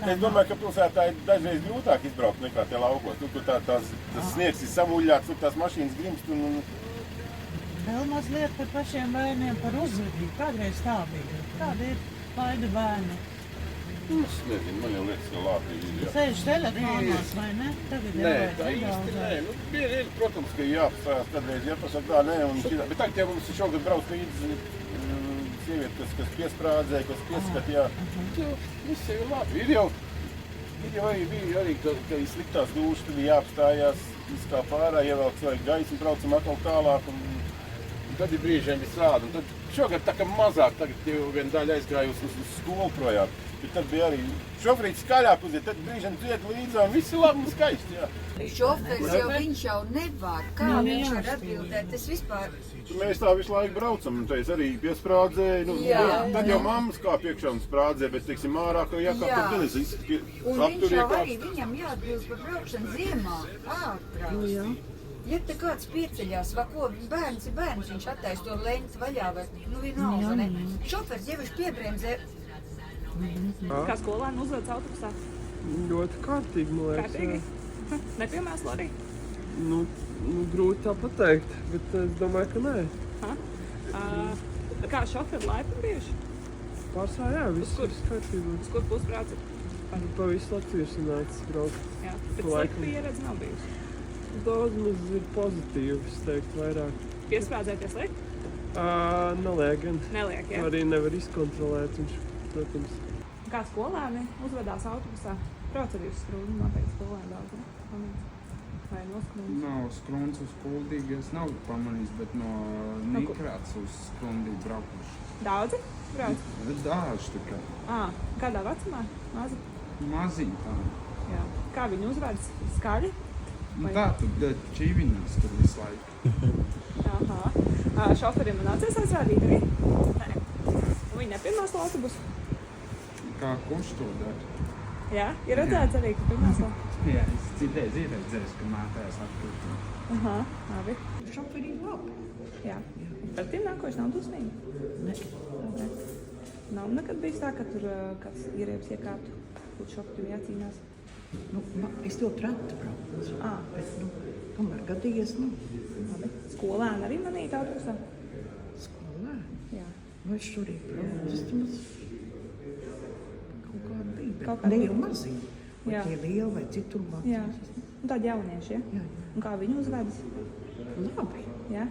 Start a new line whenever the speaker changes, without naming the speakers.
Es domāju, ka pilsētā ir dažreiz grūtāk izbraukt nekā te laukos. Tur tas sniegs ir samuļļāts, tur tās mašīnas grimst un...
Vēl mazliet par pašiem bērniem, par uzvedību. Kādreiz tā bija. Kāda ir laida bērni?
Es nezinu, man jau liekas, ka labi ir.
Sēž telefonās, vai ne? Tagad
Nē, tā īsti nē. Nu, ir, protams, ka jāapstājās kādreiz, jāpasaka tā, nē, un šitā. Bet tagad jau mums ir šogad brauc līdzi sievieti, kas piesprādzē, kas pieskatījā. Viss jau ir labi. Ir jau arī, ka ir sliktās dūšas, tad ir jāapstājās, izkāp ārā, ievelk cilvēku gaismu, braucam atkal tālāk. Un tad ir brīžiem viss rāda. Un tad šogad tā kā mazāk, tagad jau viena daļa aizgājusi uz skolu projām. Bet tad bija arī šoferīts skaļāk uziet, tad brīžiem dzied līdzā un viss ir labi un skaisti, jā.
Šofers jau viņš jau nevar, kā viņš var atbildēt, tas vispār...
Mēs tā visu laiku braucam, un teiz arī piesprādzēja, nu, tad jau mammas kā piekšā un sprādzē, bet, teiksim, ārā, ka jākāp tad gan es
Un viņš jau arī, viņam jāatbilst par braukšanu ziemā, ātrāk. Ja te kāds pieceļās, vai ko, bērns ir bērns, viņš attais to leņķi vaļā, vai, nu, vienalga, ne? Šofers jau viņš piebremzē.
Kā skolēni uzvedas autobusā?
Ļoti kārtīgi, man liekas.
Kārtīgi? Nepiemēslo arī?
Nu, grūti tā pateikt, bet es domāju, ka nē.
Kā šoferi laipni bijuši?
Pārsvarā, jā, viss ir kārtībā.
Uz kur pusbraucat?
Pa visu Latviju sanācis braukt.
Jā, bet slikta pieredze nav bijusi.
Daudz maz ir pozitīvi, es teiktu, vairāk.
Piesprādzēties liek?
Neliek gan.
Neliek, jā?
Arī nevar izkontrolēt, viņš, protams.
Kā skolēni uzvedās autobusā? Brauc arī uz Skrūnu, noteikti skolēni daudz, ne? Vai no Skrūnas?
No Skrunas uz Kuldīgu es nav pamanījis, bet no Nikrāts uz Skrundīgu braukuši.
Daudzi brauc?
Daži tikai.
Kādā vecumā? Mazi?
Maziņi tā.
Jā. Kā viņi uzvedas? Skaļi?
Nu tā, tad čīviņas tur visu laiku.
Aha. Šoferiem nācies aizrādīt arī? Nē. Un viņi nepiemēslo autobusu?
Kā kurš to dara?
Jā? Ir redzēts arī, ka piemēslo?
Jā, es citreiz ieredzēju, ka mātājās atpūtā.
Aha, labi.
Šoferīgi labi.
Jā. Par tiem nākoši nav dusmīgi?
Ne.
Nav nekad bijis tā, ka tur kāds ierēbs iekāptu, kur šoferim jācīnās?
Nu, es ļoti reti braucu. Bet, nu, tomēr gadījies, nu.
Labi. Skolēni arī manīt autobusā?
Skolēni?
Jā.
Nu, es šorīt braucu. Tas maz kaut kāda bija.
Kaut
Bet
kāda
ne
bija.
jau maziņi. Vai
Jā.
tie lieli, vai citur
Jā. Un tādi jaunieši, ja?
Jā.
Un kā viņi uzvedas?
Labi.
Jā?